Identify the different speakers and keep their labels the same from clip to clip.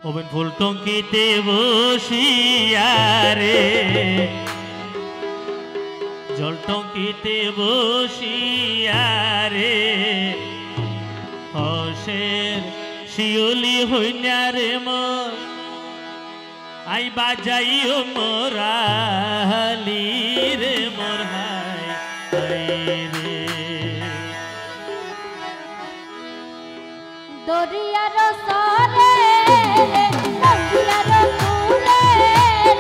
Speaker 1: ওবেন ফুল টঙ্কিতে বসিয়া রে জল টঙ্কিতে বসিয়া রে হসের শিউলি হইনা রে মোর আই বাজাইও মোরালি রে মোর হাই রে
Speaker 2: দরিয়ার সরে দরিয়ার কুলে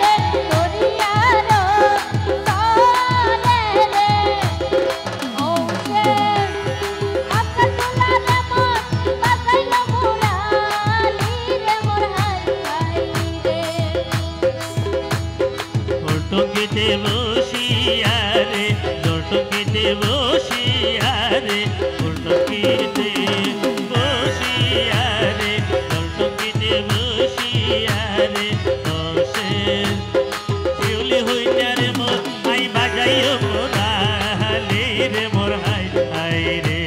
Speaker 2: রে দরিয়ার সরে রে ওসে আকা তোলা রে মোর বাজাইল মুরালি রে মোর হাই রে
Speaker 1: টঙ্কিতে বসিয়া রে জল টঙ্কিতে বসিয়া রে ফুল টঙ্কিতে বসিয়া রে জল টঙ্কিতে বসিয়া রে হসের শিউলি হইনা রে মোর আই বাজাইও মোরালি রে মোর হাই রে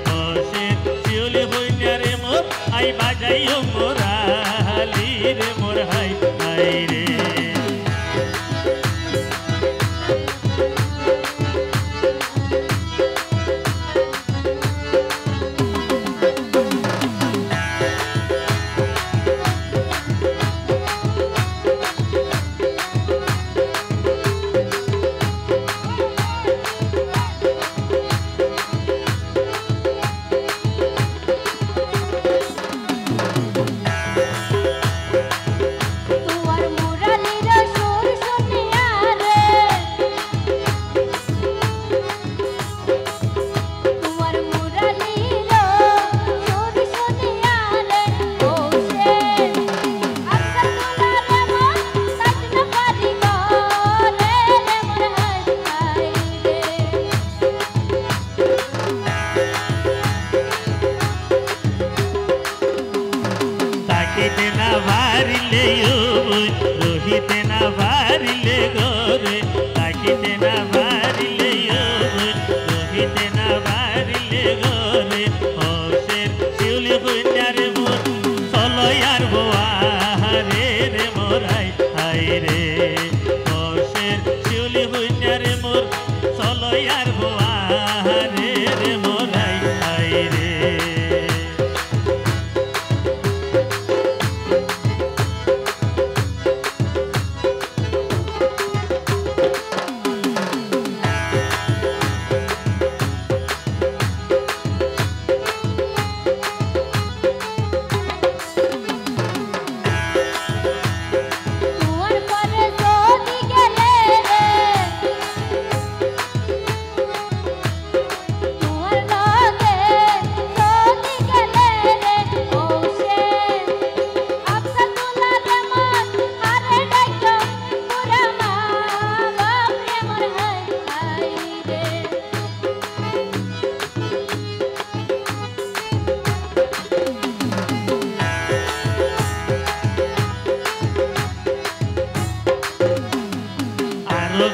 Speaker 1: হসের শিউলি হইনা রে মোর আই বাজাইও মোরালি রে মোর হাই রে রহিতে না ভারিলে রহিতে না ভারিলে গোরে তাকিতে না ভারিলে রহিতে না ভারিলে গোরে হসের শিউলি কন্যারে মোর চলয়ার বোয়া রে রে মোরাই হাই রে হসের শিউলি কন্যারে মোর চলয়ার বোয়া রে রে মোরাই হাই রে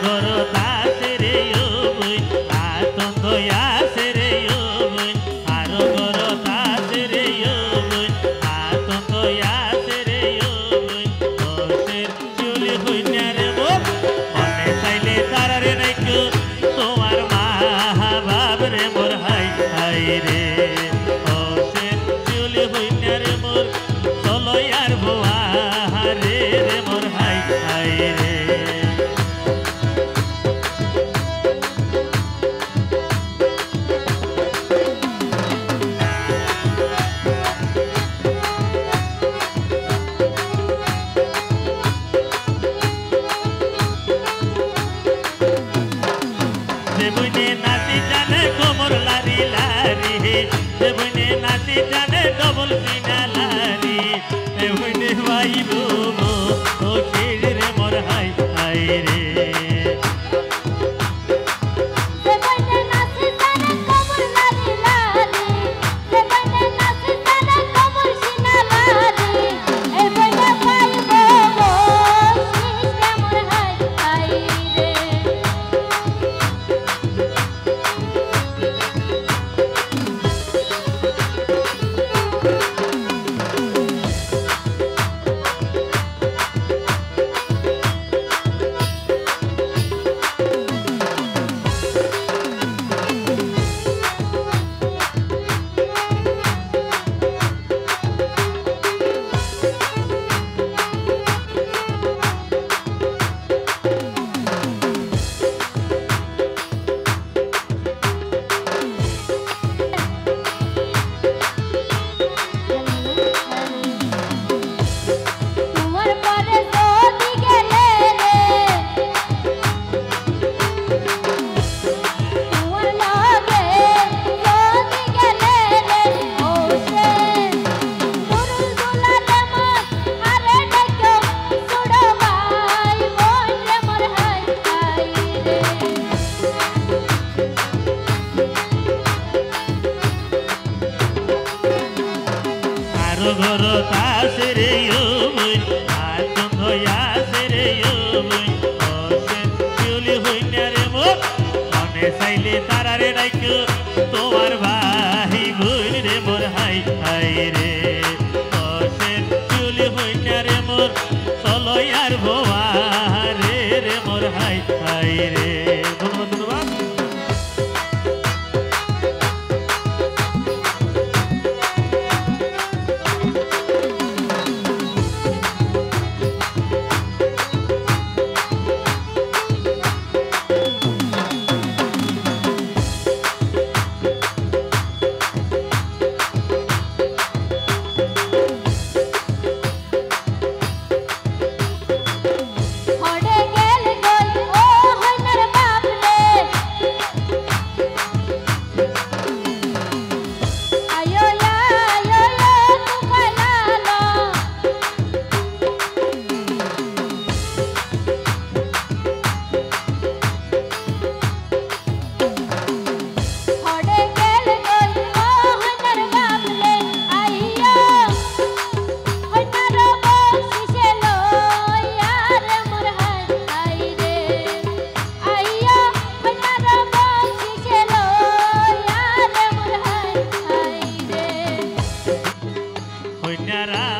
Speaker 1: গরো তাসে রে ওই আতঙ্ক আসে রে ওই আরো গরো তাসে রে ওই আতঙ্ক আসে রে ওই হসের শিউলি হইনা রে মোর মনে চাইলে তারারে নাইকো তোমার মা বাপ রে মোর হাই হাই রে হসের শিউলি হইনা রে মোর চলয়ার বোয়া রে রে মোর হাই হাই রে দেবনে নাচি জানে কোমর লারি লারি দেবনে নাচি জানে ডবল সিনা লারি দেবনে ভাইব ও ছেড়ে রে মোর হাই হাই রে ঘর তাসে রে ও বই আতন ধয়াসে রে ও বই অসেন শিউলি হইনা রে মোর মনে চাইলে তারারে ডাইকো তোমার ভাই বোন রে মোর হাই হাই রে অসেন শিউলি হইনা রে মোর চলো আর ভোয়া রে রে মোর হাই হাই রে ধন্যবাদ ধন্যবাদ
Speaker 2: হড়ে গেল গই ও হইনার বাপ রে আয়ো তু কইলালো হড়ে গেল গই ও হইনার বাপ রে আইয়ো হইনার বকশিসে লইয়া রে মোর হাই হাই রে আইয়ো হইনার বকশিসে লইয়া রে মোর হাই হাই রে
Speaker 1: হইনারা